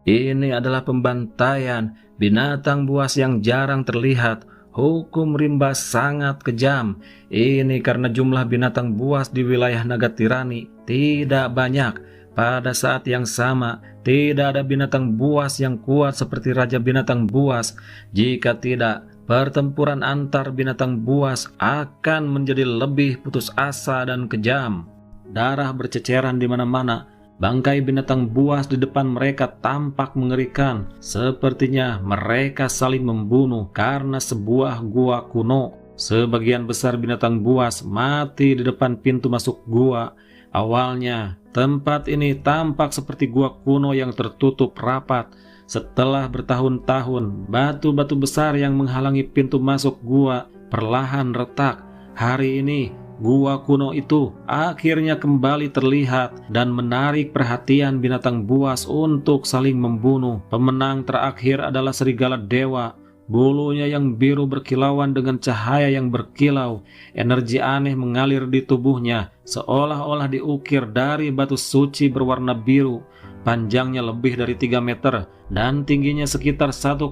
Ini adalah pembantaian binatang buas yang jarang terlihat. Hukum rimba sangat kejam. Ini karena jumlah binatang buas di wilayah Nagatirani tidak banyak. Pada saat yang sama, tidak ada binatang buas yang kuat seperti Raja Binatang Buas. Jika tidak, pertempuran antar binatang buas akan menjadi lebih putus asa dan kejam. Darah berceceran di mana-mana. Bangkai binatang buas di depan mereka tampak mengerikan. Sepertinya mereka saling membunuh karena sebuah gua kuno. Sebagian besar binatang buas mati di depan pintu masuk gua. Awalnya, tempat ini tampak seperti gua kuno yang tertutup rapat. Setelah bertahun-tahun, batu-batu besar yang menghalangi pintu masuk gua perlahan retak. Hari ini, gua kuno itu akhirnya kembali terlihat dan menarik perhatian binatang buas untuk saling membunuh. Pemenang terakhir adalah serigala dewa. Bulunya yang biru berkilauan dengan cahaya yang berkilau. Energi aneh mengalir di tubuhnya, seolah-olah diukir dari batu suci berwarna biru. Panjangnya lebih dari 3 meter dan tingginya sekitar 1,6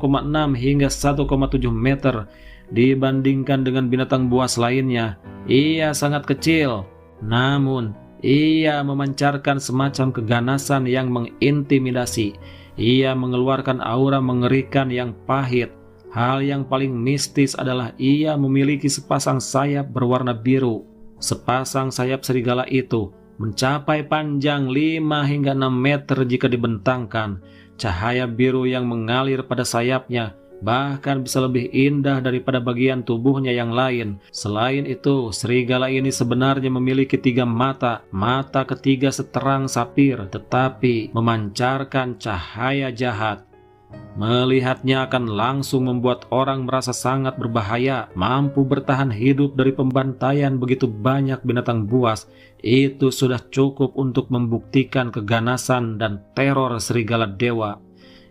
hingga 1,7 meter. Dibandingkan dengan binatang buas lainnya, ia sangat kecil. Namun, ia memancarkan semacam keganasan yang mengintimidasi. Ia mengeluarkan aura mengerikan yang pahit. Hal yang paling mistis adalah ia memiliki sepasang sayap berwarna biru. Sepasang sayap serigala itu mencapai panjang 5 hingga 6 meter jika dibentangkan. Cahaya biru yang mengalir pada sayapnya bahkan bisa lebih indah daripada bagian tubuhnya yang lain. Selain itu, serigala ini sebenarnya memiliki 3 mata. Mata ketiga seterang sapir, tetapi memancarkan cahaya jahat. Melihatnya akan langsung membuat orang merasa sangat berbahaya. Mampu bertahan hidup dari pembantaian begitu banyak binatang buas, itu sudah cukup untuk membuktikan keganasan dan teror serigala dewa.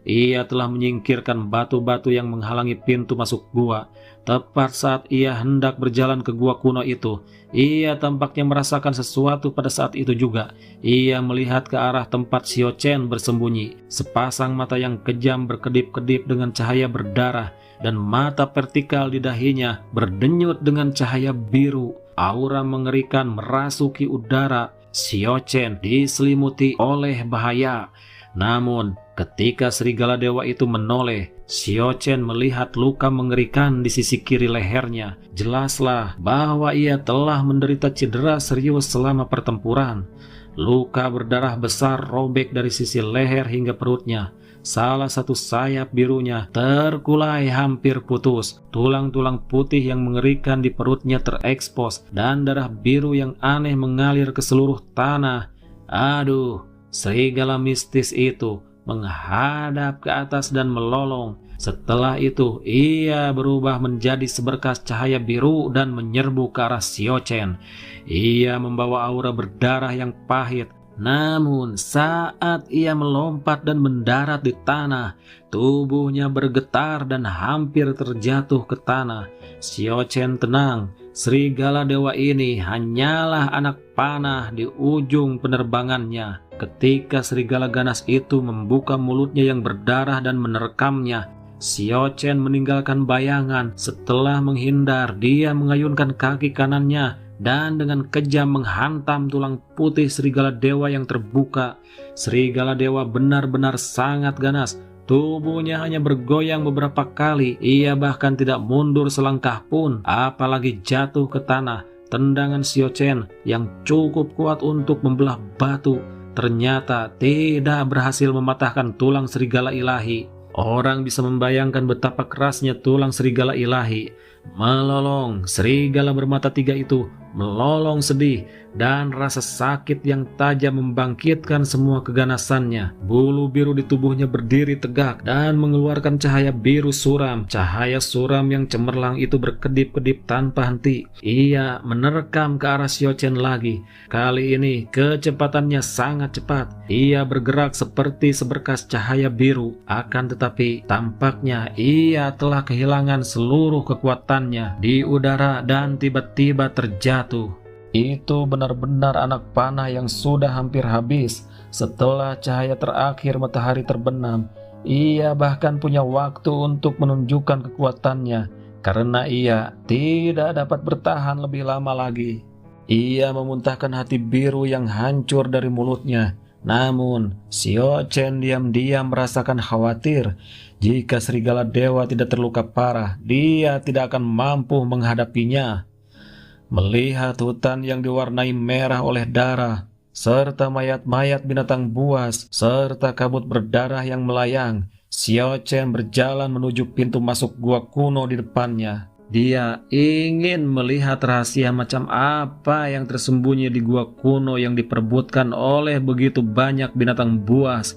Ia telah menyingkirkan batu-batu yang menghalangi pintu masuk gua. Tepat saat ia hendak berjalan ke gua kuno itu, ia tampaknya merasakan sesuatu pada saat itu juga. Ia melihat ke arah tempat Xiao Chen bersembunyi. Sepasang mata yang kejam berkedip-kedip dengan cahaya berdarah, dan mata vertikal di dahinya berdenyut dengan cahaya biru. Aura mengerikan merasuki udara. Xiao Chen diselimuti oleh bahaya. Namun, ketika serigala dewa itu menoleh, Xiao Chen melihat luka mengerikan di sisi kiri lehernya. Jelaslah bahwa ia telah menderita cedera serius selama pertempuran. Luka berdarah besar robek dari sisi leher hingga perutnya. Salah satu sayap birunya terkulai hampir putus. Tulang-tulang putih yang mengerikan di perutnya terekspos dan darah biru yang aneh mengalir ke seluruh tanah. Aduh, serigala mistis itu menghadap ke atas dan melolong. Setelah itu, ia berubah menjadi seberkas cahaya biru dan menyerbu ke arah Xiao Chen. Ia membawa aura berdarah yang pahit. Namun, saat ia melompat dan mendarat di tanah, tubuhnya bergetar dan hampir terjatuh ke tanah. Xiao Chen tenang. Serigala dewa ini hanyalah anak panah di ujung penerbangannya. Ketika serigala ganas itu membuka mulutnya yang berdarah dan menerkamnya, Xiao Chen meninggalkan bayangan. Setelah menghindar, dia mengayunkan kaki kanannya dan dengan kejam menghantam tulang putih serigala dewa yang terbuka. Serigala dewa benar-benar sangat ganas. Tubuhnya hanya bergoyang beberapa kali. Ia bahkan tidak mundur selangkah pun, apalagi jatuh ke tanah. Tendangan Xiao Chen yang cukup kuat untuk membelah batu ternyata tidak berhasil mematahkan tulang serigala ilahi. Orang bisa membayangkan betapa kerasnya tulang serigala ilahi. Melolong, serigala bermata 3 itu melolong sedih, dan rasa sakit yang tajam membangkitkan semua keganasannya. Bulu biru di tubuhnya berdiri tegak dan mengeluarkan cahaya biru suram. Cahaya suram yang cemerlang itu berkedip-kedip tanpa henti. Ia menerkam ke arah Xiao Chen lagi. Kali ini kecepatannya sangat cepat. Ia bergerak seperti seberkas cahaya biru. Akan tetapi tampaknya ia telah kehilangan seluruh kekuatannya di udara dan tiba-tiba terjatuh. Itu benar-benar anak panah yang sudah hampir habis. Setelah cahaya terakhir matahari terbenam, ia bahkan punya waktu untuk menunjukkan kekuatannya, karena ia tidak dapat bertahan lebih lama lagi. Ia memuntahkan hati biru yang hancur dari mulutnya. Namun, Xiao Chen diam-diam merasakan khawatir. Jika serigala dewa tidak terluka parah, dia tidak akan mampu menghadapinya. Melihat hutan yang diwarnai merah oleh darah, serta mayat-mayat binatang buas, serta kabut berdarah yang melayang, Xiao Chen berjalan menuju pintu masuk gua kuno di depannya. Dia ingin melihat rahasia macam apa yang tersembunyi di gua kuno yang diperebutkan oleh begitu banyak binatang buas.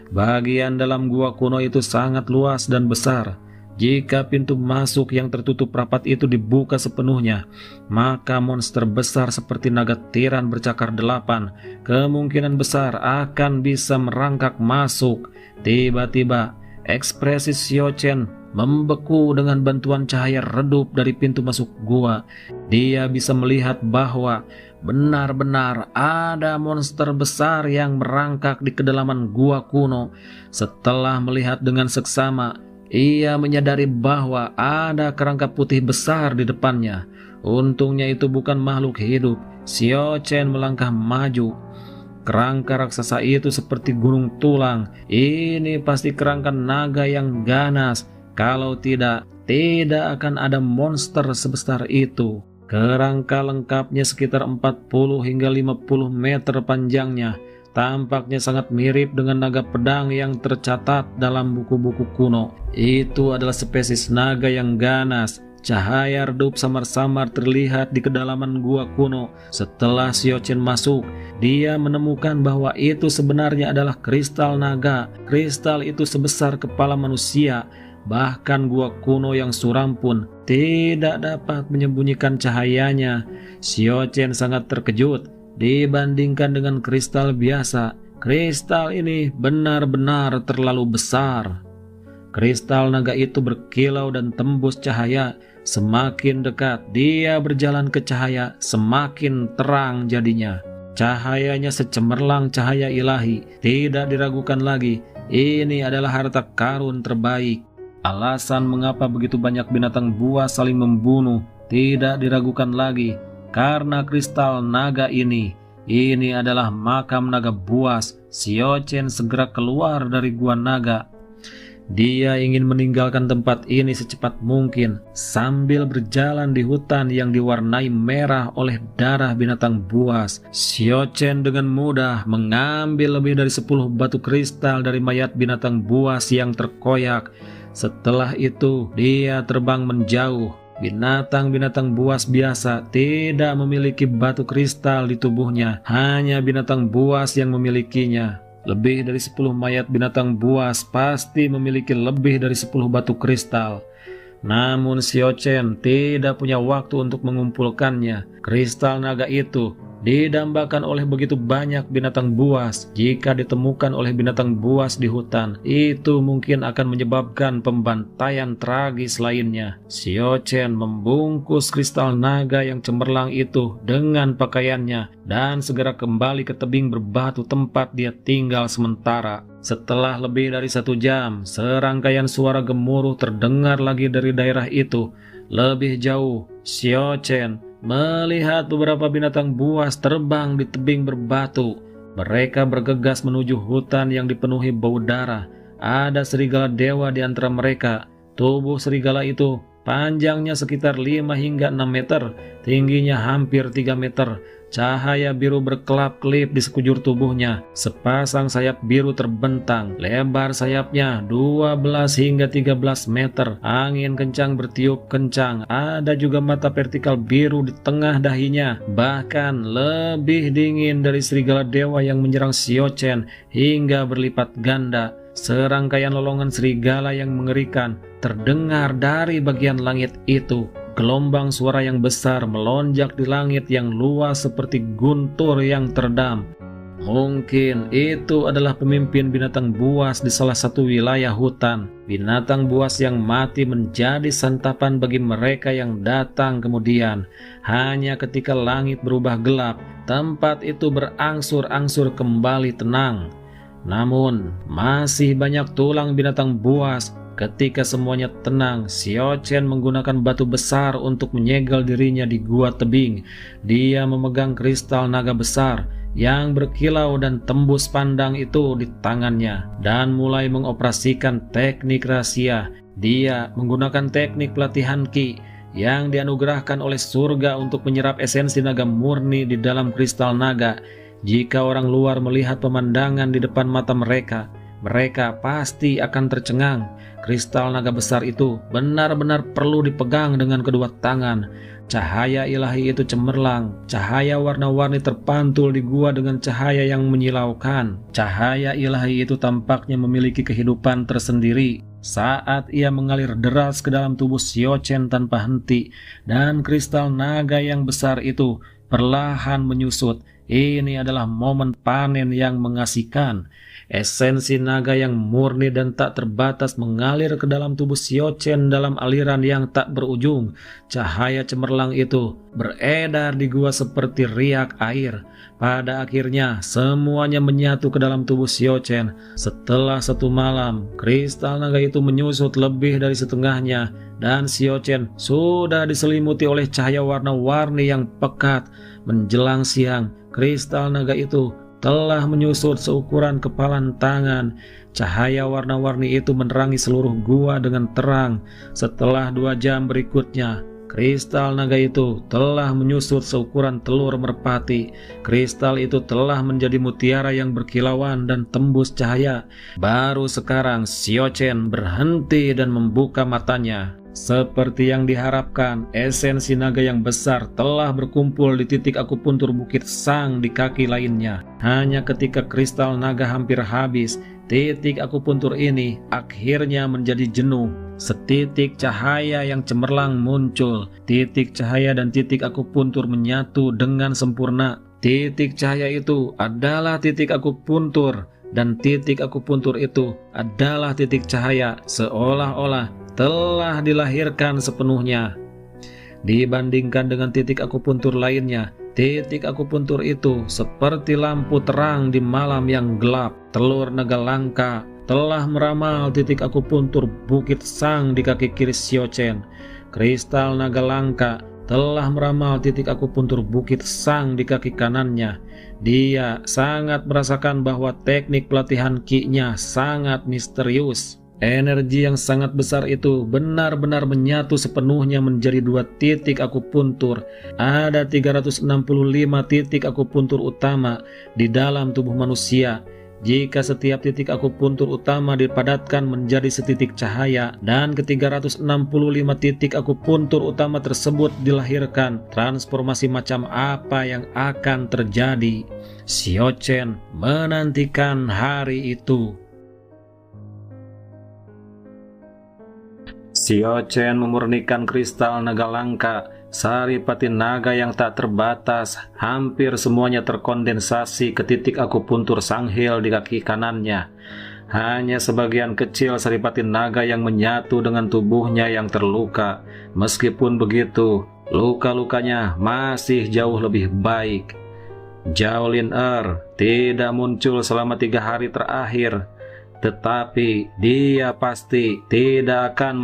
Bagian dalam gua kuno itu sangat luas dan besar. Jika pintu masuk yang tertutup rapat itu dibuka sepenuhnya, maka monster besar seperti naga tiran bercakar 8 kemungkinan besar akan bisa merangkak masuk. Tiba-tiba, ekspresi Xiao Chen membeku dengan bantuan cahaya redup dari pintu masuk gua. Dia bisa melihat bahwa benar-benar ada monster besar yang merangkak di kedalaman gua kuno. Setelah melihat dengan seksama, ia menyadari bahwa ada kerangka putih besar di depannya. Untungnya itu bukan makhluk hidup. Xiao Chen melangkah maju. Kerangka raksasa itu seperti gunung tulang. Ini pasti kerangka naga yang ganas. Kalau tidak akan ada monster sebesar itu. Kerangka lengkapnya sekitar 40 hingga 50 meter panjangnya. Tampaknya sangat mirip dengan naga pedang yang tercatat dalam buku-buku kuno. Itu adalah spesies naga yang ganas. Cahaya redup samar-samar terlihat di kedalaman gua kuno. Setelah Xiao Chen masuk, dia menemukan bahwa itu sebenarnya adalah kristal naga. Kristal itu sebesar kepala manusia. Bahkan gua kuno yang suram pun tidak dapat menyembunyikan cahayanya. Xiao Chen sangat terkejut dibandingkan dengan kristal biasa. Kristal ini benar-benar terlalu besar. Kristal naga itu berkilau dan tembus cahaya. Semakin dekat dia berjalan ke cahaya, semakin terang jadinya. Cahayanya secemerlang cahaya ilahi. Tidak diragukan lagi, ini adalah harta karun terbaik. Alasan mengapa begitu banyak binatang buas saling membunuh tidak diragukan lagi, karena kristal naga ini. Ini adalah makam naga buas. Xiao Chen segera keluar dari gua naga. Dia ingin meninggalkan tempat ini secepat mungkin sambil berjalan di hutan yang diwarnai merah oleh darah binatang buas. Xiao Chen dengan mudah mengambil lebih dari 10 batu kristal dari mayat binatang buas yang terkoyak. Setelah itu dia terbang menjauh. Binatang-binatang buas biasa tidak memiliki batu kristal di tubuhnya. Hanya binatang buas yang memilikinya. Lebih dari 10 mayat binatang buas pasti memiliki lebih dari 10 batu kristal. Namun Xiao Chen tidak punya waktu untuk mengumpulkannya. Kristal naga itu didambakan oleh begitu banyak binatang buas. Jika ditemukan oleh binatang buas di hutan, itu mungkin akan menyebabkan pembantaian tragis lainnya. Xiao Chen membungkus kristal naga yang cemerlang itu dengan pakaiannya dan segera kembali ke tebing berbatu tempat dia tinggal sementara. Setelah lebih dari 1 jam, serangkaian suara gemuruh terdengar lagi dari daerah itu. Lebih jauh, Xiao Chen melihat beberapa binatang buas terbang di tebing berbatu. Mereka bergegas menuju hutan yang dipenuhi bau darah. Ada serigala dewa di antara mereka. Tubuh serigala itu panjangnya sekitar 5 hingga 6 meter, tingginya hampir 3 meter. Cahaya biru berkelap-kelip di sekujur tubuhnya. Sepasang sayap biru terbentang. Lebar sayapnya 12 hingga 13 meter. Angin kencang bertiup kencang. Ada juga mata vertikal biru di tengah dahinya. Bahkan lebih dingin dari serigala dewa yang menyerang Xiao Chen hingga berlipat ganda. Serangkaian lolongan serigala yang mengerikan terdengar dari bagian langit itu. Gelombang suara yang besar melonjak di langit yang luas seperti guntur yang teredam. Mungkin itu adalah pemimpin binatang buas di salah satu wilayah hutan. Binatang buas yang mati menjadi santapan bagi mereka yang datang kemudian. Hanya ketika langit berubah gelap, tempat itu berangsur-angsur kembali tenang. Namun, masih banyak tulang binatang buas. Ketika semuanya tenang, Xiao Chen menggunakan batu besar untuk menyegel dirinya di gua tebing. Dia memegang kristal naga besar yang berkilau dan tembus pandang itu di tangannya dan mulai mengoperasikan teknik rahasia. Dia menggunakan teknik pelatihan Qi yang dianugerahkan oleh surga untuk menyerap esensi naga murni di dalam kristal naga. Jika orang luar melihat pemandangan di depan mata mereka, mereka pasti akan tercengang. Kristal naga besar itu benar-benar perlu dipegang dengan kedua tangan. Cahaya ilahi itu cemerlang. Cahaya warna-warni terpantul di gua dengan cahaya yang menyilaukan. Cahaya ilahi itu tampaknya memiliki kehidupan tersendiri saat ia mengalir deras ke dalam tubuh Xiao Chen tanpa henti, dan kristal naga yang besar itu perlahan menyusut. Ini adalah momen panen yang mengasihkan. Esensi naga yang murni dan tak terbatas mengalir ke dalam tubuh Xiao Chen dalam aliran yang tak berujung. Cahaya cemerlang itu beredar di gua seperti riak air. Pada akhirnya semuanya menyatu ke dalam tubuh Xiao Chen. Setelah satu malam, kristal naga itu menyusut lebih dari setengahnya, dan Xiao Chen sudah diselimuti oleh cahaya warna-warni yang pekat. Menjelang siang, kristal naga itu telah menyusut seukuran kepalan tangan. Cahaya warna-warni itu menerangi seluruh gua dengan terang. Setelah 2 jam berikutnya, kristal naga itu telah menyusut seukuran telur merpati. Kristal itu telah menjadi mutiara yang berkilauan dan tembus cahaya. Baru sekarang Xiao Chen berhenti dan membuka matanya. Seperti yang diharapkan, esensi naga yang besar telah berkumpul di titik akupuntur Bukit Sang di kaki lainnya. Hanya ketika kristal naga hampir habis, titik akupuntur ini akhirnya menjadi jenuh. Setitik cahaya yang cemerlang muncul. Titik cahaya dan titik akupuntur menyatu dengan sempurna. Titik cahaya itu adalah titik akupuntur, dan titik akupuntur itu adalah titik cahaya, seolah-olah telah dilahirkan sepenuhnya. Dibandingkan dengan titik akupuntur lainnya, titik akupuntur itu seperti lampu terang di malam yang gelap. Telur naga langka telah meramal titik akupuntur Bukit Sang di kaki kiri Xiao Chen. Kristal naga langka telah meramal titik akupuntur Bukit Sang di kaki kanannya. Dia sangat merasakan bahwa teknik pelatihan Qi-nya sangat misterius. Energi yang sangat besar itu benar-benar menyatu sepenuhnya menjadi 2 titik akupuntur. Ada 365 titik akupuntur utama di dalam tubuh manusia. Jika setiap titik akupuntur utama dipadatkan menjadi setitik cahaya, dan ke-365 titik akupuntur utama tersebut dilahirkan, transformasi macam apa yang akan terjadi? Xiao Chen menantikan hari itu. Xiao Chen memurnikan kristal naga langka. Saripati naga yang tak terbatas, hampir semuanya terkondensasi ke titik akupuntur Sanghil di kaki kanannya. Hanya sebagian kecil saripati naga yang menyatu dengan tubuhnya yang terluka. Meskipun begitu, luka-lukanya masih jauh lebih baik. Zhao Lin tidak muncul selama 3 hari terakhir, tetapi dia pasti tidak akan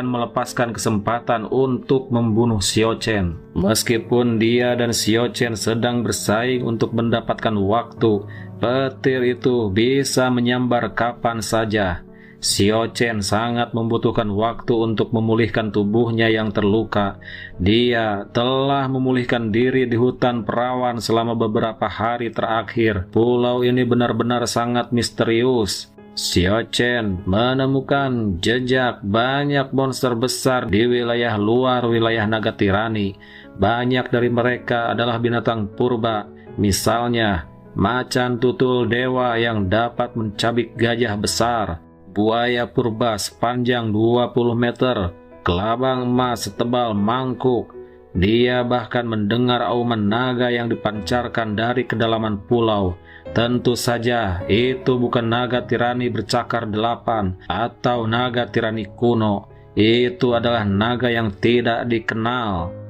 melepaskan kesempatan untuk membunuh Xiao Chen. Meskipun dia dan Xiao Chen sedang bersaing untuk mendapatkan waktu, petir itu bisa menyambar kapan saja. Xiao Chen sangat membutuhkan waktu untuk memulihkan tubuhnya yang terluka. Dia telah memulihkan diri di hutan perawan selama beberapa hari terakhir. Pulau ini benar-benar sangat misterius. Xiao Chen menemukan jejak banyak monster besar di wilayah luar wilayah naga tirani. Banyak dari mereka adalah binatang purba, misalnya macan tutul dewa yang dapat mencabik gajah besar, buaya purba sepanjang 20 meter, kelabang emas setebal mangkuk, Dia bahkan mendengar auman naga yang dipancarkan dari kedalaman pulau. Tentu saja itu bukan naga tirani bercakar 8 atau naga tirani kuno. Itu adalah naga yang tidak dikenal.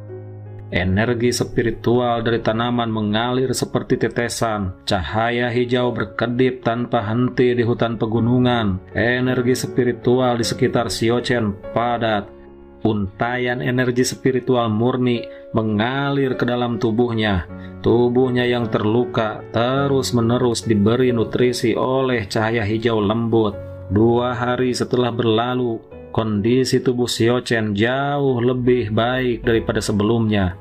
Energi spiritual dari tanaman mengalir seperti tetesan. Cahaya hijau berkedip tanpa henti di hutan pegunungan. Energi spiritual di sekitar Siochen padat. Untaian energi spiritual murni mengalir ke dalam tubuhnya. Tubuhnya yang terluka terus-menerus diberi nutrisi oleh cahaya hijau lembut. 2 hari setelah berlalu, kondisi tubuh Siochen jauh lebih baik daripada sebelumnya.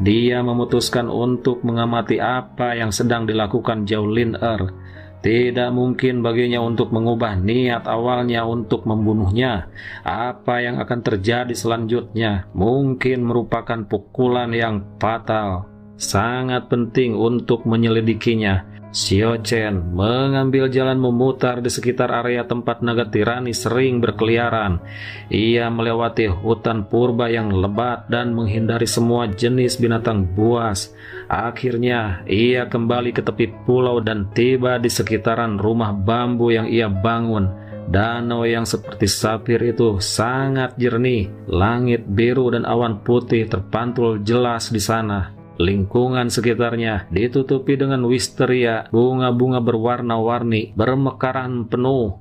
Dia memutuskan untuk mengamati apa yang sedang dilakukan Zhao Lin-er. Tidak mungkin baginya untuk mengubah niat awalnya untuk membunuhnya. Apa yang akan terjadi selanjutnya mungkin merupakan pukulan yang fatal. Sangat penting untuk menyelidikinya. Siochen mengambil jalan memutar di sekitar area tempat naga tirani sering berkeliaran. Ia melewati hutan purba yang lebat dan menghindari semua jenis binatang buas. Akhirnya ia kembali ke tepi pulau dan tiba di sekitaran rumah bambu yang ia bangun. Danau yang seperti sapir itu sangat jernih. Langit biru dan awan putih terpantul jelas di sana. Lingkungan sekitarnya ditutupi dengan wisteria, bunga-bunga berwarna-warni bermekaran penuh,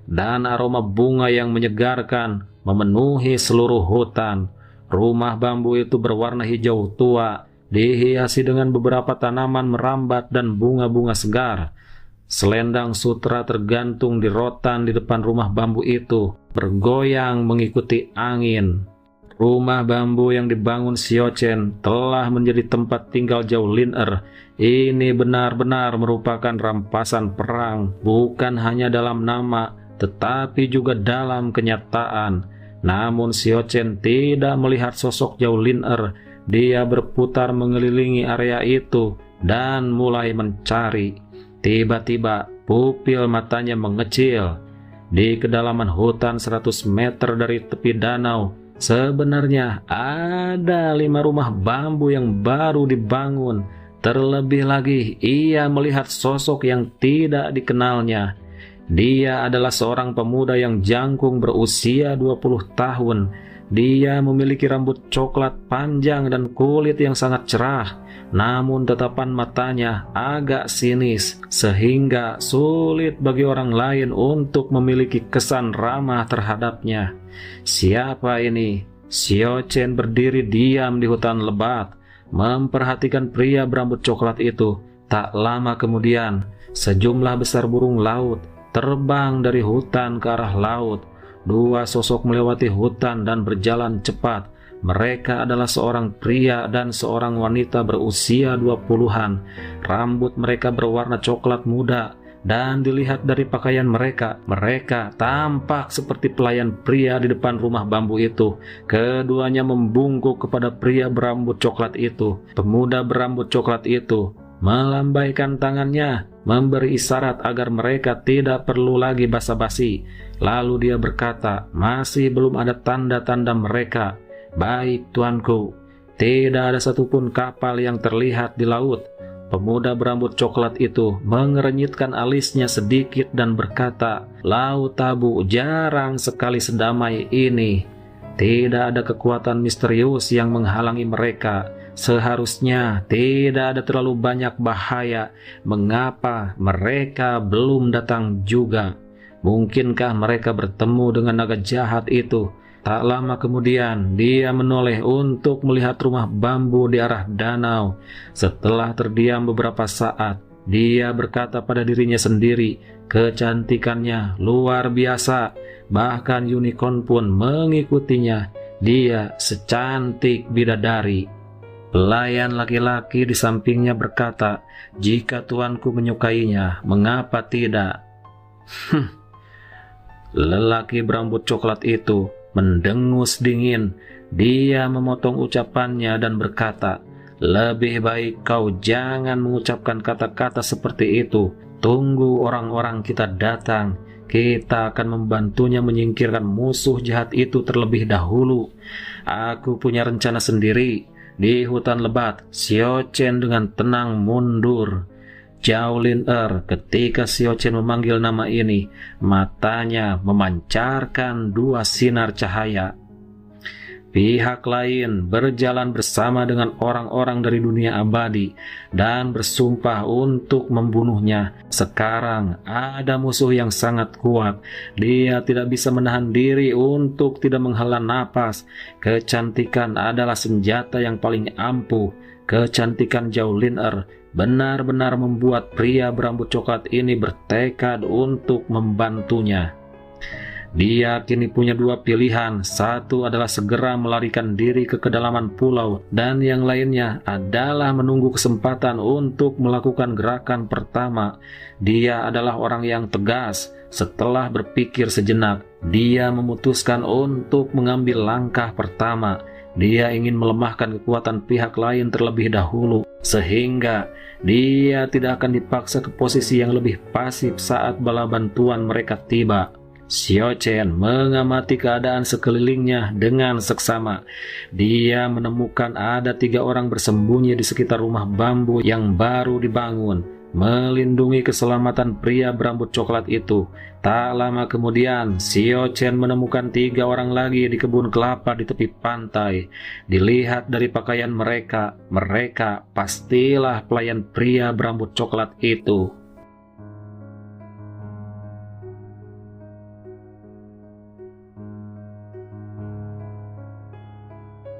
dan aroma bunga yang menyegarkan memenuhi seluruh hutan. Rumah bambu itu berwarna hijau tua, dihiasi dengan beberapa tanaman merambat dan bunga-bunga segar. Selendang sutra tergantung di rotan di depan rumah bambu itu, bergoyang mengikuti angin. Rumah bambu yang dibangun Siochen telah menjadi tempat tinggal Zhao Lin-er. Ini benar-benar merupakan rampasan perang, bukan hanya dalam nama, tetapi juga dalam kenyataan. Namun Siochen tidak melihat sosok Zhao Lin-er. Dia berputar mengelilingi area itu dan mulai mencari. Tiba-tiba pupil matanya mengecil. Di kedalaman hutan 100 meter dari tepi danau, sebenarnya ada 5 rumah bambu yang baru dibangun. Terlebih lagi, ia melihat sosok yang tidak dikenalnya. Dia adalah seorang pemuda yang jangkung berusia 20 tahun. Dia memiliki rambut coklat panjang dan kulit yang sangat cerah. Namun tatapan matanya agak sinis, sehingga sulit bagi orang lain untuk memiliki kesan ramah terhadapnya. Siapa ini? Siochen berdiri diam di hutan lebat, memperhatikan pria berambut coklat itu. Tak lama kemudian, sejumlah besar burung laut terbang dari hutan ke arah laut. 2 sosok melewati hutan dan berjalan cepat. Mereka adalah seorang pria dan seorang wanita berusia 20-an. Rambut mereka berwarna coklat muda, dan dilihat dari pakaian mereka, mereka tampak seperti pelayan pria di depan rumah bambu itu. Keduanya membungkuk kepada pria berambut coklat itu. Pemuda berambut coklat itu melambaikan tangannya, memberi isyarat agar mereka tidak perlu lagi basa-basi. Lalu dia berkata, "Masih belum ada tanda-tanda mereka." "Baik, tuanku." Tidak ada satupun kapal yang terlihat di laut. Pemuda berambut coklat itu mengerenyitkan alisnya sedikit dan berkata, "Laut Tabu jarang sekali sedamai ini. Tidak ada kekuatan misterius yang menghalangi mereka. Seharusnya tidak ada terlalu banyak bahaya. Mengapa mereka belum datang juga? Mungkinkah mereka bertemu dengan naga jahat itu?" Tak lama kemudian, dia menoleh untuk melihat rumah bambu di arah danau. Setelah terdiam beberapa saat, dia berkata pada dirinya sendiri, kecantikannya luar biasa. Bahkan unicorn pun mengikutinya. Dia secantik bidadari. Pelayan laki-laki di sampingnya berkata, "Jika tuanku menyukainya, mengapa tidak?" Lelaki berambut coklat itu mendengus dingin. Dia memotong ucapannya dan berkata, "Lebih baik kau jangan mengucapkan kata-kata seperti itu. Tunggu orang-orang kita datang. Kita akan membantunya menyingkirkan musuh jahat itu terlebih dahulu. Aku punya rencana sendiri. Di hutan lebat, Xiao Chen dengan tenang mundur. Zhao Lin ketika Xiao Chen memanggil nama ini, matanya memancarkan dua sinar cahaya. Pihak lain berjalan bersama dengan orang-orang dari dunia abadi dan bersumpah untuk membunuhnya. Sekarang ada musuh yang sangat kuat. Dia tidak bisa menahan diri untuk tidak menghela napas. Kecantikan adalah senjata yang paling ampuh. Kecantikan Zhao Lin benar-benar membuat pria berambut coklat ini bertekad untuk membantunya. Dia kini punya dua pilihan, satu adalah segera melarikan diri ke kedalaman pulau, dan yang lainnya adalah menunggu kesempatan untuk melakukan gerakan pertama. Dia adalah orang yang tegas. Setelah berpikir sejenak, dia memutuskan untuk mengambil langkah pertama. Dia ingin melemahkan kekuatan pihak lain terlebih dahulu, sehingga dia tidak akan dipaksa ke posisi yang lebih pasif saat bala bantuan mereka tiba. Xiao Chen mengamati keadaan sekelilingnya dengan seksama. Dia menemukan ada 3 orang bersembunyi di sekitar rumah bambu yang baru dibangun, melindungi keselamatan pria berambut coklat itu. Tak lama kemudian, Xiao Chen menemukan 3 orang lagi di kebun kelapa di tepi pantai. Dilihat dari pakaian mereka, mereka pastilah pelayan pria berambut coklat itu.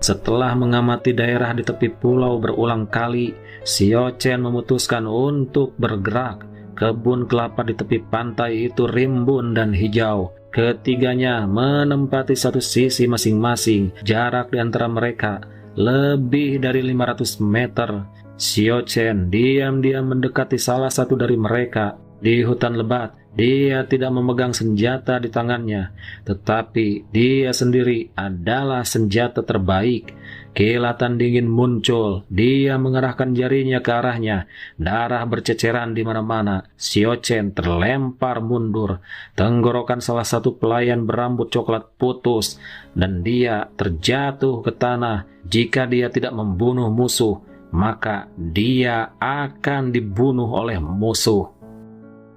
Setelah mengamati daerah di tepi pulau berulang kali, Xiao Chen memutuskan untuk bergerak. Kebun kelapa di tepi pantai itu rimbun dan hijau. Ketiganya menempati satu sisi masing-masing. Jarak di antara mereka lebih dari 500 meter. Xiao Chen diam-diam mendekati salah satu dari mereka. Di hutan lebat, dia tidak memegang senjata di tangannya, tetapi dia sendiri adalah senjata terbaik. Kilatan dingin muncul, dia mengerahkan jarinya ke arahnya. Darah berceceran di mana-mana. Xiao Chen terlempar mundur. Tenggorokan salah satu pelayan berambut coklat putus, dan dia terjatuh ke tanah. Jika dia tidak membunuh musuh, maka dia akan dibunuh oleh musuh.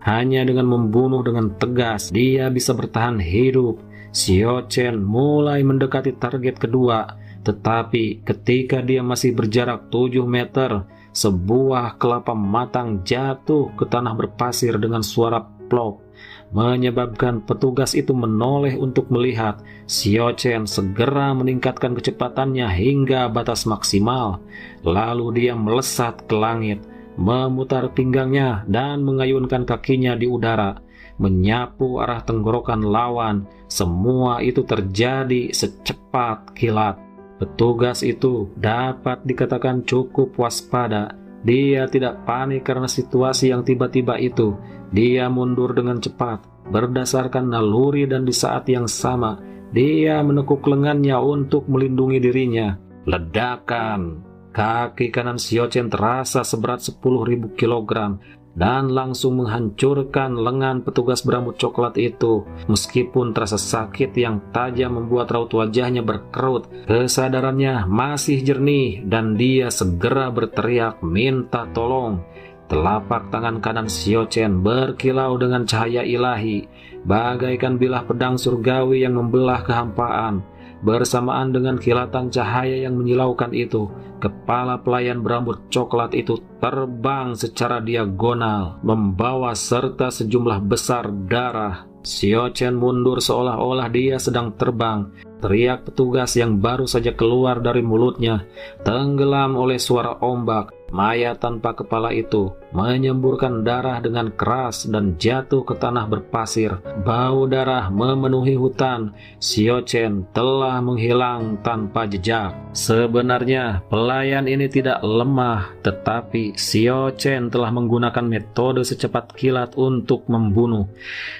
Hanya dengan membunuh dengan tegas, dia bisa bertahan hidup. Xiao Chen mulai mendekati target kedua, tetapi ketika dia masih berjarak 7 meter, sebuah kelapa matang jatuh ke tanah berpasir dengan suara plop, menyebabkan petugas itu menoleh untuk melihat. Xiao Chen segera meningkatkan kecepatannya hingga batas maksimal, lalu dia melesat ke langit, memutar pinggangnya dan mengayunkan kakinya di udara, menyapu arah tenggorokan lawan. Semua itu terjadi secepat kilat. Petugas itu dapat dikatakan cukup waspada. Dia tidak panik karena situasi yang tiba-tiba itu. Dia mundur dengan cepat berdasarkan naluri, dan di saat yang sama dia menekuk lengannya untuk melindungi dirinya. Ledakan! Kaki kanan Xiao Chen terasa seberat 10.000 kg dan langsung menghancurkan lengan petugas berambut coklat itu. Meskipun terasa sakit yang tajam membuat raut wajahnya berkerut, kesadarannya masih jernih dan dia segera berteriak minta tolong. Telapak tangan kanan Xiao Chen berkilau dengan cahaya ilahi, bagaikan bilah pedang surgawi yang membelah kehampaan. Bersamaan dengan kilatan cahaya yang menyilaukan itu, kepala pelayan berambut coklat itu terbang secara diagonal, membawa serta sejumlah besar darah. Xiao Chen mundur seolah-olah dia sedang terbang. Teriak petugas yang baru saja keluar dari mulutnya tenggelam oleh suara ombak. Mayat tanpa kepala itu menyemburkan darah dengan keras dan jatuh ke tanah berpasir. Bau darah memenuhi hutan. Xiao Chen telah menghilang tanpa jejak. Sebenarnya pelayan ini tidak lemah, tetapi Xiao Chen telah menggunakan metode secepat kilat untuk membunuh.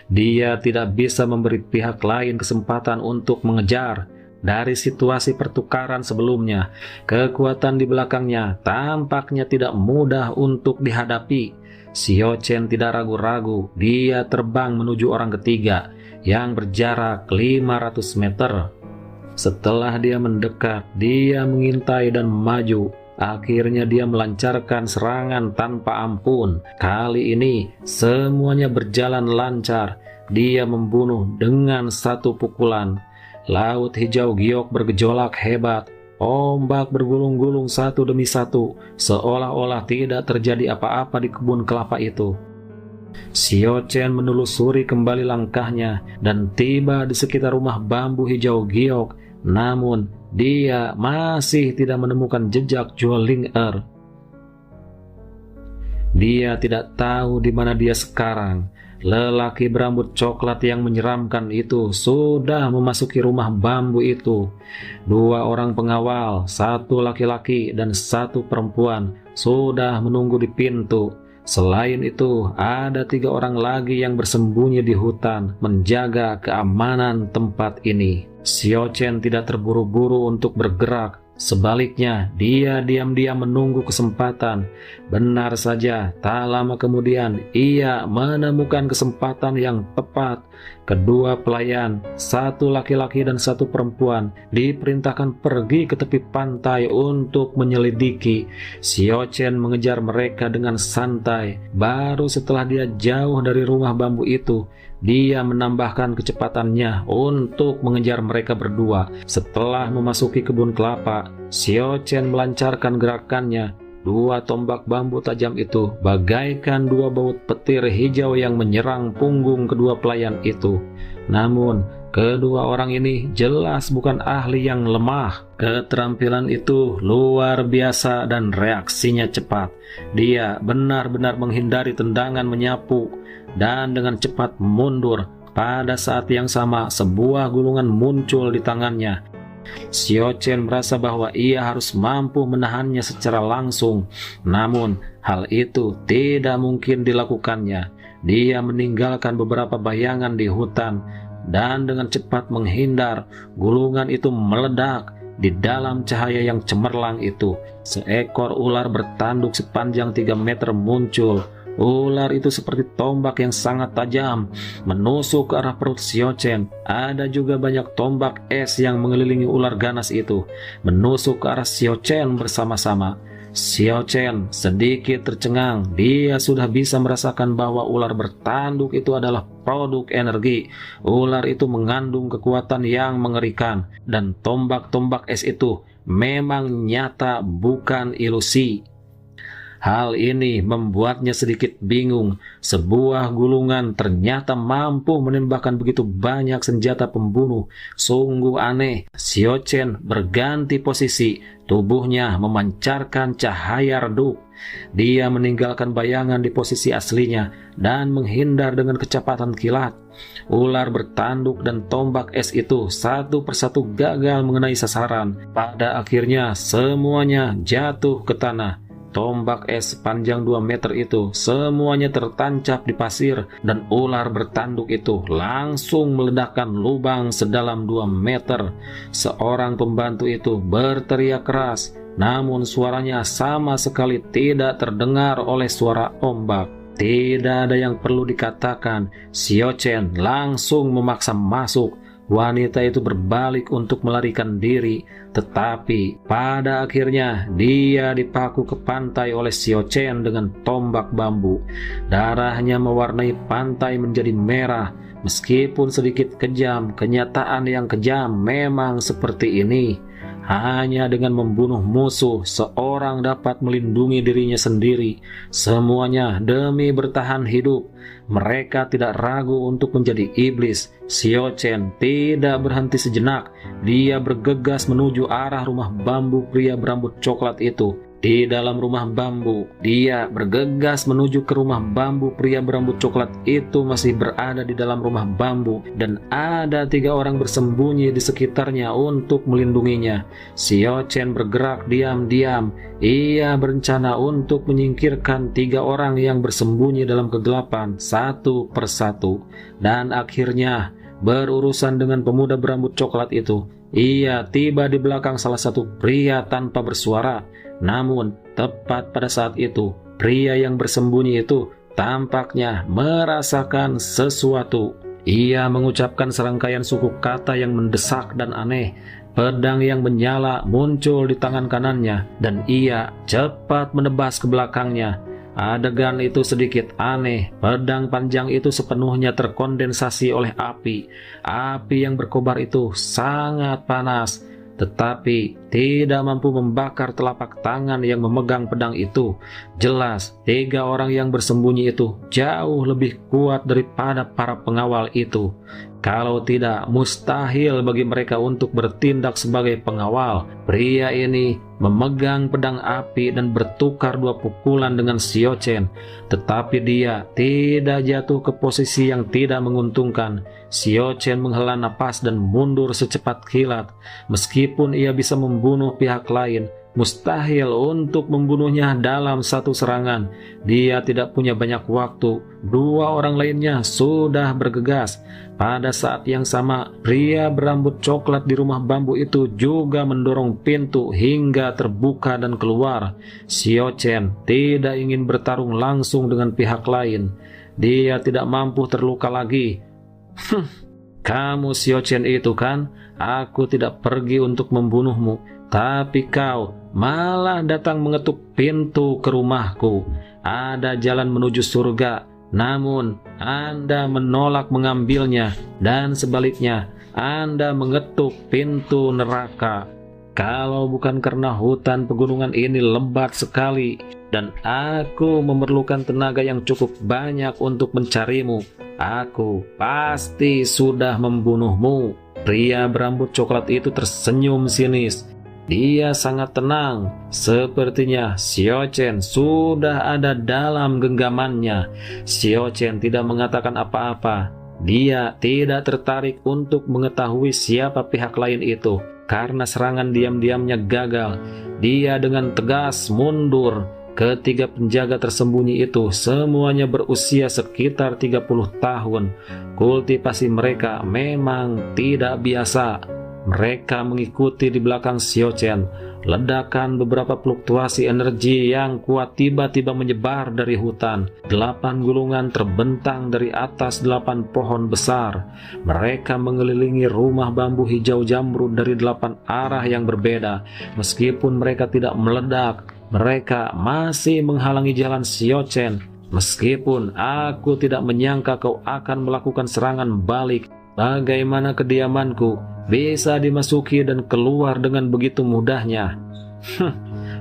Dia tidak bisa memberi pihak lain kesempatan untuk mengejar. Dari situasi pertukaran sebelumnya, kekuatan di belakangnya tampaknya tidak mudah untuk dihadapi. Xiao Chen tidak ragu-ragu, dia terbang menuju orang ketiga yang berjarak 500 meter. Setelah dia mendekat, dia mengintai dan maju. Akhirnya dia melancarkan serangan tanpa ampun. Kali ini semuanya berjalan lancar. Dia membunuh dengan satu pukulan. Laut Hijau giok bergejolak hebat. Ombak bergulung-gulung satu demi satu, seolah-olah tidak terjadi apa-apa di kebun kelapa itu. Xiao Chen menelusuri kembali langkahnya dan tiba di sekitar rumah bambu hijau giok. Namun dia masih tidak menemukan jejak Zhuo Ling'er. Dia tidak tahu di mana dia sekarang. Lelaki berambut coklat yang menyeramkan itu sudah memasuki rumah bambu itu. 2 orang pengawal, 1 laki-laki dan 1 perempuan, sudah menunggu di pintu. Selain itu, ada 3 orang lagi yang bersembunyi di hutan, menjaga keamanan tempat ini. Xiao Chen tidak terburu-buru untuk bergerak. Sebaliknya, dia diam-diam menunggu kesempatan. Benar saja, tak lama kemudian ia menemukan kesempatan yang tepat. Kedua pelayan, 1 laki-laki dan 1 perempuan, diperintahkan pergi ke tepi pantai untuk menyelidiki. Xiao Chen mengejar mereka dengan santai. Baru setelah dia jauh dari rumah bambu itu, dia menambahkan kecepatannya untuk mengejar mereka berdua. Setelah memasuki kebun kelapa, Xiao Chen melancarkan gerakannya. 2 tombak bambu tajam itu bagaikan 2 baut petir hijau yang menyerang punggung kedua pelayan itu. Namun, kedua orang ini jelas bukan ahli yang lemah. Keterampilan itu luar biasa dan reaksinya cepat. Dia benar-benar menghindari tendangan menyapu dan dengan cepat mundur. Pada saat yang sama, sebuah gulungan muncul di tangannya. Xiao Chen merasa bahwa ia harus mampu menahannya secara langsung. Namun, hal itu tidak mungkin dilakukannya. Dia meninggalkan beberapa bayangan di hutan dan dengan cepat menghindar. Gulungan itu meledak. Di dalam cahaya yang cemerlang itu, seekor ular bertanduk sepanjang 3 meter muncul. Ular itu seperti tombak yang sangat tajam, menusuk ke arah perut Xiao Chen. Ada juga banyak tombak es yang mengelilingi ular ganas itu, menusuk ke arah Xiao Chen bersama-sama. Xiao Chen sedikit tercengang. Dia sudah bisa merasakan bahwa ular bertanduk itu adalah produk energi. Ular itu mengandung kekuatan yang mengerikan, dan tombak-tombak es itu memang nyata, bukan ilusi. Hal ini membuatnya sedikit bingung. Sebuah gulungan ternyata mampu menembakkan begitu banyak senjata pembunuh. Sungguh aneh. Xiao Chen berganti posisi. Tubuhnya memancarkan cahaya redup. Dia meninggalkan bayangan di posisi aslinya dan menghindar dengan kecepatan kilat. Ular bertanduk dan tombak es itu satu persatu gagal mengenai sasaran. Pada akhirnya semuanya jatuh ke tanah. Tombak es sepanjang 2 meter itu semuanya tertancap di pasir, dan ular bertanduk itu langsung meledakkan lubang sedalam 2 meter. Seorang pembantu itu berteriak keras, namun suaranya sama sekali tidak terdengar oleh suara ombak. Tidak ada yang perlu dikatakan, Xiao Chen langsung memaksa masuk. Wanita itu berbalik untuk melarikan diri, tetapi pada akhirnya dia dipaku ke pantai oleh Xiao Chen dengan tombak bambu. Darahnya mewarnai pantai menjadi merah. Meskipun sedikit kejam, kenyataan yang kejam memang seperti ini. Hanya dengan membunuh musuh, seorang dapat melindungi dirinya sendiri. Semuanya demi bertahan hidup. Mereka tidak ragu untuk menjadi iblis. Xiao Chen tidak berhenti sejenak. Dia bergegas menuju arah rumah bambu pria berambut coklat itu. Di dalam rumah bambu, dia bergegas menuju ke rumah bambu. Pria berambut coklat itu masih berada di dalam rumah bambu, dan ada 3 orang bersembunyi di sekitarnya untuk melindunginya. Xiao Chen bergerak diam-diam. Ia berencana untuk menyingkirkan 3 orang yang bersembunyi dalam kegelapan satu persatu, dan akhirnya berurusan dengan pemuda berambut coklat itu. Ia tiba di belakang salah satu pria tanpa bersuara. Namun, tepat pada saat itu, pria yang bersembunyi itu tampaknya merasakan sesuatu. Ia mengucapkan serangkaian suku kata yang mendesak dan aneh. Pedang yang menyala muncul di tangan kanannya, dan ia cepat menebas ke belakangnya. Adegan itu sedikit aneh. Pedang panjang itu sepenuhnya terkondensasi oleh api. Api yang berkobar itu sangat panas, tetapi tidak mampu membakar telapak tangan yang memegang pedang itu. Jelas, 3 orang yang bersembunyi itu jauh lebih kuat daripada para pengawal itu. Kalau tidak, mustahil bagi mereka untuk bertindak sebagai pengawal. Pria ini memegang pedang api dan bertukar 2 pukulan dengan Xiao Chen, tetapi dia tidak jatuh ke posisi yang tidak menguntungkan. Xiao Chen menghela napas dan mundur secepat kilat. Meskipun ia bisa membunuh pihak lain, mustahil untuk membunuhnya dalam satu serangan. Dia tidak punya banyak waktu. 2 orang lainnya sudah bergegas. Pada saat yang sama, pria berambut coklat di rumah bambu itu juga mendorong pintu hingga terbuka dan keluar. Xiao Chen tidak ingin bertarung langsung dengan pihak lain. Dia tidak mampu terluka lagi. Kamu Xiao Chen itu kan? Aku tidak pergi untuk membunuhmu, tapi kau malah datang mengetuk pintu ke rumahku. Ada jalan menuju surga, namun Anda menolak mengambilnya, dan sebaliknya Anda mengetuk pintu neraka. Kalau bukan karena hutan pegunungan ini lebat sekali dan aku memerlukan tenaga yang cukup banyak untuk mencarimu, aku pasti sudah membunuhmu. Pria berambut coklat itu tersenyum sinis. Dia sangat tenang. Sepertinya Xiao Chen sudah ada dalam genggamannya. Xiao Chen tidak mengatakan apa-apa. Dia tidak tertarik untuk mengetahui siapa pihak lain itu. Karena serangan diam-diamnya gagal, dia dengan tegas mundur. Ketiga penjaga tersembunyi itu semuanya berusia sekitar 30 tahun. Kultivasi mereka memang tidak biasa. Mereka mengikuti di belakang Xiao Chen. Ledakan beberapa fluktuasi energi yang kuat tiba-tiba menyebar dari hutan. 8 gulungan terbentang dari atas 8 pohon besar. Mereka mengelilingi rumah bambu hijau jamrud dari 8 arah yang berbeda. Meskipun mereka tidak meledak, mereka masih menghalangi jalan Xiao Chen. Meskipun aku tidak menyangka kau akan melakukan serangan balik, bagaimana kediamanku bisa dimasuki dan keluar dengan begitu mudahnya?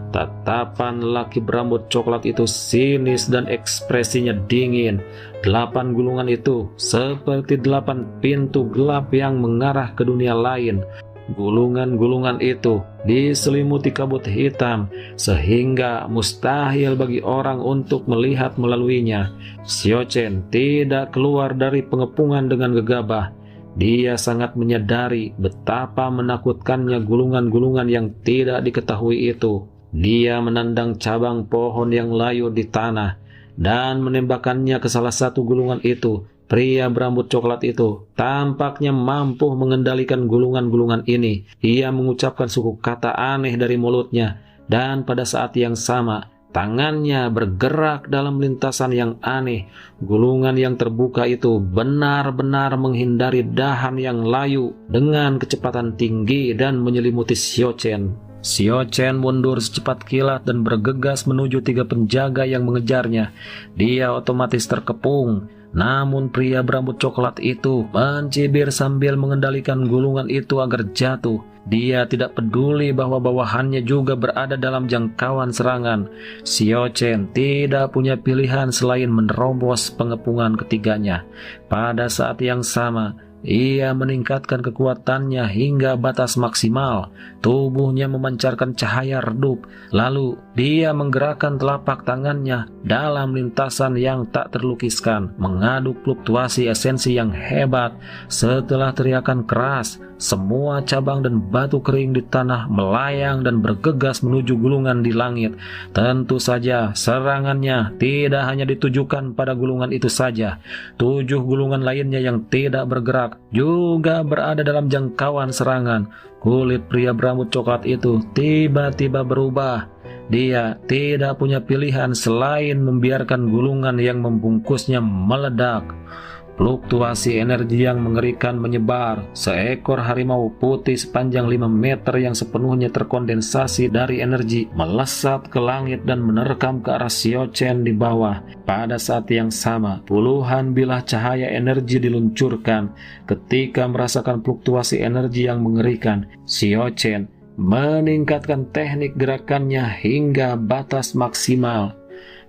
Tatapan laki berambut coklat itu sinis dan ekspresinya dingin. 8 gulungan itu seperti 8 pintu gelap yang mengarah ke dunia lain. Gulungan-gulungan itu diselimuti kabut hitam sehingga mustahil bagi orang untuk melihat melaluinya. Xiao Chen tidak keluar dari pengepungan dengan gegabah. Dia sangat menyadari betapa menakutkannya gulungan-gulungan yang tidak diketahui itu. Dia menandang cabang pohon yang layu di tanah dan menembakkannya ke salah satu gulungan itu. Pria berambut coklat itu tampaknya mampu mengendalikan gulungan-gulungan ini. Ia mengucapkan suku kata aneh dari mulutnya, dan pada saat yang sama tangannya bergerak dalam lintasan yang aneh. Gulungan yang terbuka itu benar-benar menghindari dahan yang layu dengan kecepatan tinggi dan menyelimuti Xiao Chen. Xiao Chen mundur secepat kilat dan bergegas menuju 3 penjaga yang mengejarnya. Dia otomatis terkepung. Namun pria berambut coklat itu mencibir sambil mengendalikan gulungan itu agar jatuh. Dia tidak peduli bahwa bawahannya juga berada dalam jangkauan serangan. Xiao Chen tidak punya pilihan selain menerobos pengepungan ketiganya. Pada saat yang sama, ia meningkatkan kekuatannya hingga batas maksimal. Tubuhnya memancarkan cahaya redup. Lalu dia menggerakkan telapak tangannya dalam lintasan yang tak terlukiskan, mengaduk fluktuasi esensi yang hebat. Setelah teriakan keras, semua cabang dan batu kering di tanah melayang dan bergegas menuju gulungan di langit. Tentu saja serangannya tidak hanya ditujukan pada gulungan itu saja. 7 gulungan lainnya yang tidak bergerak juga berada dalam jangkauan serangan. Kulit pria berambut coklat itu tiba-tiba berubah. Dia tidak punya pilihan selain membiarkan gulungan yang membungkusnya meledak. Fluktuasi energi yang mengerikan menyebar. Seekor harimau putih sepanjang 5 meter yang sepenuhnya terkondensasi dari energi melesat ke langit dan menerkam ke arah Xiao Chen di bawah. Pada saat yang sama, puluhan bilah cahaya energi diluncurkan. Ketika merasakan fluktuasi energi yang mengerikan, Xiao Chen meningkatkan teknik gerakannya hingga batas maksimal.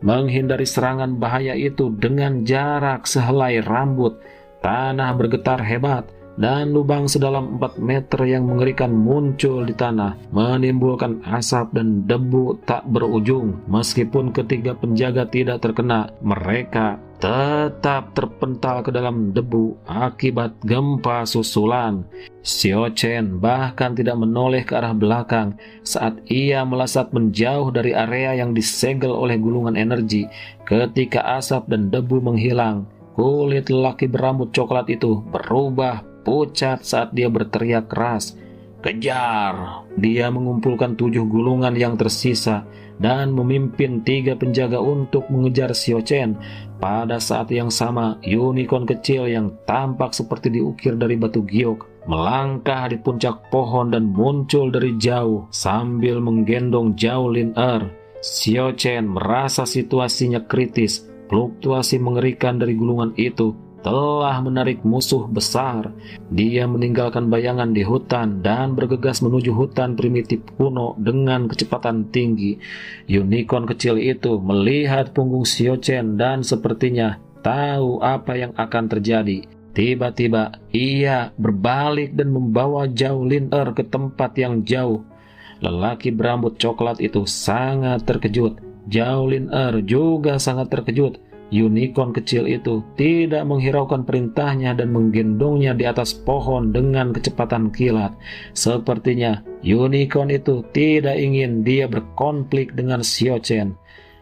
Menghindari serangan bahaya itu dengan jarak sehelai rambut, tanah bergetar hebat dan lubang sedalam 4 meter yang mengerikan muncul di tanah, menimbulkan asap dan debu tak berujung. Meskipun ketiga penjaga tidak terkena, mereka tetap terpental ke dalam debu akibat gempa susulan. Xiao Chen bahkan tidak menoleh ke arah belakang saat ia melesat menjauh dari area yang disegel oleh gulungan energi. Ketika asap dan debu menghilang, kulit lelaki berambut coklat itu berubah pucat saat dia berteriak keras, "Kejar!" Dia mengumpulkan 7 gulungan yang tersisa dan memimpin 3 penjaga untuk mengejar Xiao Chen. Pada saat yang sama, unicorn kecil yang tampak seperti diukir dari batu giok melangkah di puncak pohon dan muncul dari jauh sambil menggendong Zhao Lin Er. Xiao Chen merasa situasinya kritis. Fluktuasi mengerikan dari gulungan itu telah menarik musuh besar. Dia meninggalkan bayangan di hutan dan bergegas menuju hutan primitif kuno dengan kecepatan tinggi. Unicorn kecil itu melihat punggung Xiao Chen dan sepertinya tahu apa yang akan terjadi. Tiba-tiba ia berbalik dan membawa Zhao Lin Er ke tempat yang jauh. Lelaki berambut coklat itu sangat terkejut. Zhao Lin Er juga sangat terkejut. Unicorn kecil itu tidak menghiraukan perintahnya dan menggendongnya di atas pohon dengan kecepatan kilat. Sepertinya unicorn itu tidak ingin dia berkonflik dengan Xiao Chen.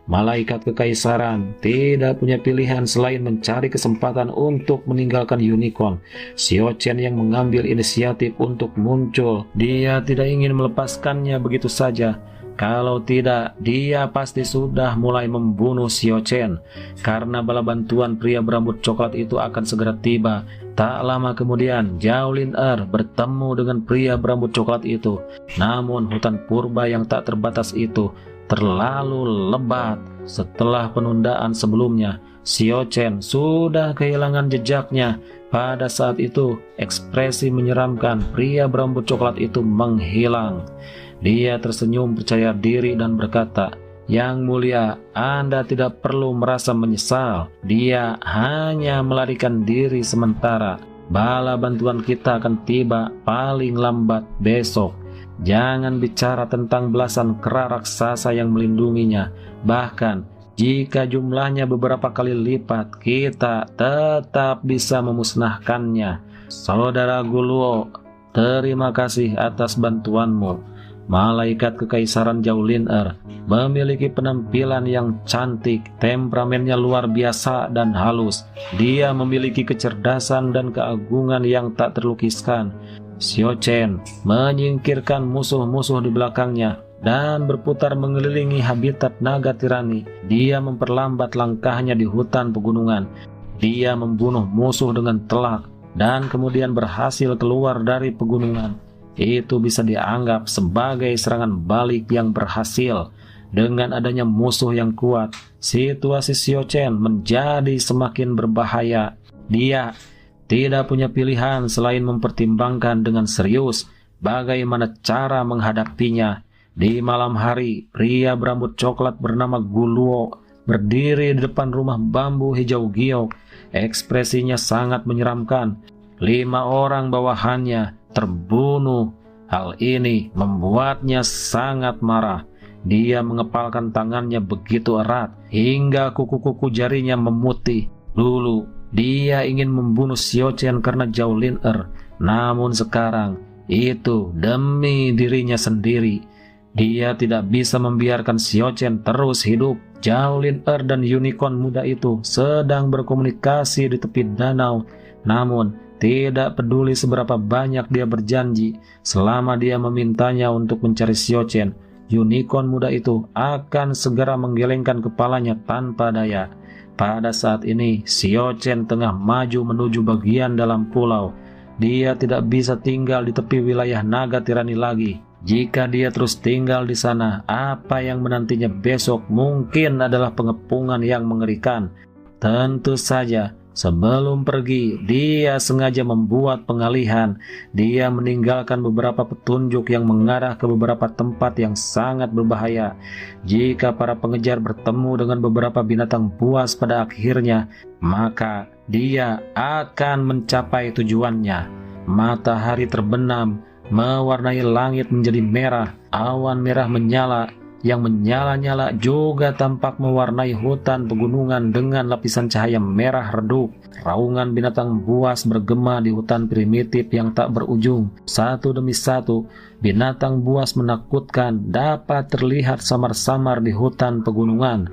Malaikat kekaisaran tidak punya pilihan selain mencari kesempatan untuk meninggalkan unicorn. Xiao Chen yang mengambil inisiatif untuk muncul. Dia tidak ingin melepaskannya begitu saja. Kalau tidak, dia pasti sudah mulai membunuh Xiao Chen. Karena bala bantuan pria berambut coklat itu akan segera tiba. Tak lama kemudian, Zhao Lin Er bertemu dengan pria berambut coklat itu. Namun hutan purba yang tak terbatas itu terlalu lebat. Setelah penundaan sebelumnya, Xiao Chen sudah kehilangan jejaknya. Pada saat itu, ekspresi menyeramkan pria berambut coklat itu menghilang. Dia tersenyum percaya diri dan berkata, "Yang mulia, Anda tidak perlu merasa menyesal. Dia hanya melarikan diri sementara. Bala bantuan kita akan tiba paling lambat besok. Jangan bicara tentang belasan kera raksasa yang melindunginya. Bahkan, jika jumlahnya beberapa kali lipat, kita tetap bisa memusnahkannya. Saudara Guluo, terima kasih atas bantuanmu." Malaikat kekaisaran Zhao Lin Er memiliki penampilan yang cantik, temperamennya luar biasa dan halus. Dia memiliki kecerdasan dan keagungan yang tak terlukiskan. Xiao Chen menyingkirkan musuh-musuh di belakangnya dan berputar mengelilingi habitat naga tirani. Dia memperlambat langkahnya di hutan pegunungan. Dia membunuh musuh dengan telak dan kemudian berhasil keluar dari pegunungan. Itu bisa dianggap sebagai serangan balik yang berhasil. Dengan adanya musuh yang kuat, situasi Xiao Chen menjadi semakin berbahaya. Dia tidak punya pilihan selain mempertimbangkan dengan serius bagaimana cara menghadapinya. Di malam hari, pria berambut coklat bernama Guluo berdiri di depan rumah bambu hijau giok. Ekspresinya sangat menyeramkan. 5 orang bawahannya terbunuh. Hal ini membuatnya sangat marah. Dia mengepalkan tangannya begitu erat hingga kuku-kuku jarinya memutih. Dulu dia ingin membunuh Xiao Chen karena Zhao Lin Er, namun sekarang itu demi dirinya sendiri. Dia tidak bisa membiarkan Xiao Chen terus hidup. Zhao Lin Er dan unicorn muda itu sedang berkomunikasi di tepi danau, namun tidak peduli seberapa banyak dia berjanji, selama dia memintanya untuk mencari Xiao Chen, unicorn muda itu akan segera menggelengkan kepalanya tanpa daya. Pada saat ini, Xiao Chen tengah maju menuju bagian dalam pulau. Dia tidak bisa tinggal di tepi wilayah Naga Tirani lagi. Jika dia terus tinggal di sana, apa yang menantinya besok mungkin adalah pengepungan yang mengerikan. Tentu saja, sebelum pergi, dia sengaja membuat pengalihan. Dia meninggalkan beberapa petunjuk yang mengarah ke beberapa tempat yang sangat berbahaya. Jika para pengejar bertemu dengan beberapa binatang buas pada akhirnya, maka dia akan mencapai tujuannya. Matahari terbenam, mewarnai langit menjadi merah. Awan merah menyala, yang menyala-nyala juga tampak mewarnai hutan pegunungan dengan lapisan cahaya merah redup. Raungan binatang buas bergema di hutan primitif yang tak berujung. Satu demi satu, binatang buas menakutkan dapat terlihat samar-samar di hutan pegunungan.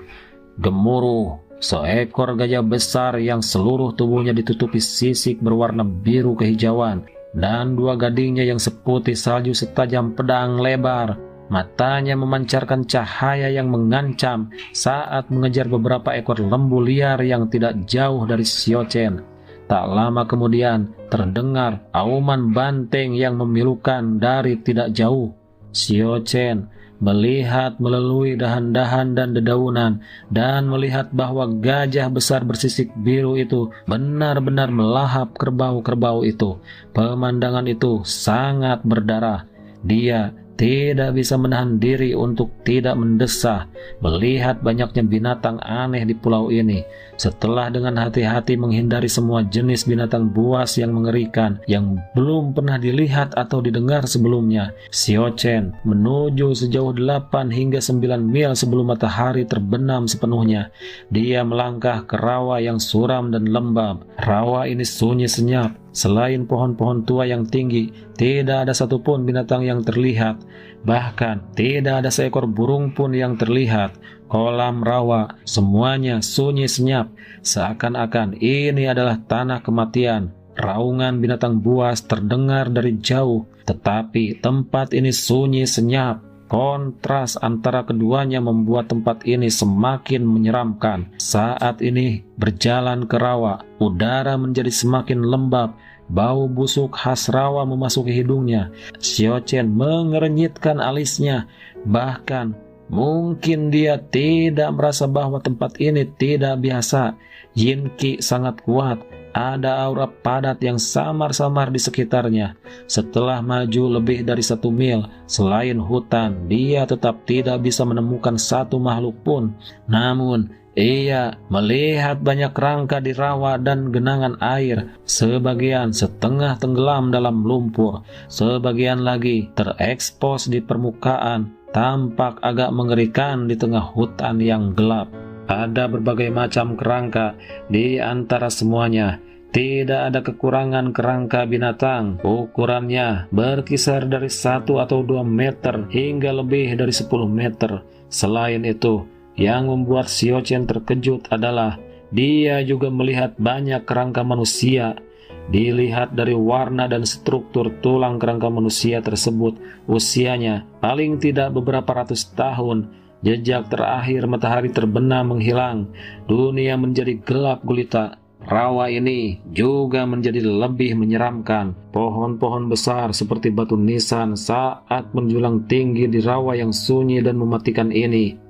Gemuruh, seekor gajah besar yang seluruh tubuhnya ditutupi sisik berwarna biru kehijauan, dan dua gadingnya yang seputih salju setajam pedang lebar. Matanya memancarkan cahaya yang mengancam saat mengejar beberapa ekor lembu liar yang tidak jauh dari Xiao Chen. Tak lama kemudian, terdengar auman banteng yang memilukan dari tidak jauh. Xiao Chen melihat melalui dahan-dahan dan dedaunan dan melihat bahwa gajah besar bersisik biru itu benar-benar melahap kerbau-kerbau itu. Pemandangan itu sangat berdarah. Dia tidak bisa menahan diri untuk tidak mendesah melihat banyaknya binatang aneh di pulau ini. Setelah dengan hati-hati menghindari semua jenis binatang buas yang mengerikan yang belum pernah dilihat atau didengar sebelumnya, Xiao Chen menuju sejauh 8 hingga 9 mil sebelum matahari terbenam sepenuhnya. Dia melangkah ke rawa yang suram dan lembab. Rawa ini sunyi senyap. Selain pohon-pohon tua yang tinggi, tidak ada satupun binatang yang terlihat. Bahkan tidak ada seekor burung pun yang terlihat. Kolam rawa semuanya sunyi senyap, seakan-akan ini adalah tanah kematian. Raungan binatang buas terdengar dari jauh, tetapi tempat ini sunyi senyap. Kontras antara keduanya membuat tempat ini semakin menyeramkan. Saat ini berjalan ke rawa, udara menjadi semakin lembab. Bau busuk khas rawa memasuki hidungnya. Xiao Chen mengerenyitkan alisnya. Bahkan mungkin dia tidak merasa bahwa tempat ini tidak biasa. Yin Qi sangat kuat. Ada aura padat yang samar-samar di sekitarnya. Setelah maju lebih dari 1 mil, selain hutan, dia tetap tidak bisa menemukan satu makhluk pun. Namun, ia melihat banyak rangka di rawa dan genangan air. Sebagian setengah tenggelam dalam lumpur, sebagian lagi terekspos di permukaan, tampak agak mengerikan di tengah hutan yang gelap. Ada berbagai macam kerangka di antara semuanya. Tidak ada kekurangan kerangka binatang. Ukurannya berkisar dari 1 atau 2 meter hingga lebih dari 10 meter. Selain itu, yang membuat Xiao Chen terkejut adalah dia juga melihat banyak kerangka manusia. Dilihat dari warna dan struktur tulang kerangka manusia tersebut, usianya paling tidak beberapa ratus tahun. Jejak terakhir matahari terbenam menghilang. Dunia menjadi gelap gulita. Rawa ini juga menjadi lebih menyeramkan. Pohon-pohon besar seperti batu nisan saat menjulang tinggi di rawa yang sunyi dan mematikan ini.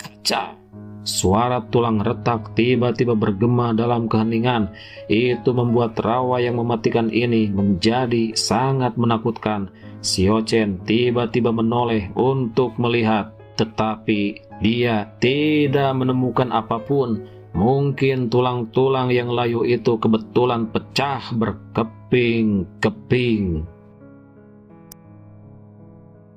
Kacau! Suara tulang retak tiba-tiba bergema dalam keheningan. Itu membuat rawa yang mematikan ini menjadi sangat menakutkan. Xiao Chen tiba-tiba menoleh untuk melihat. Tetapi dia tidak menemukan apapun. Mungkin tulang-tulang yang layu itu kebetulan pecah berkeping-keping.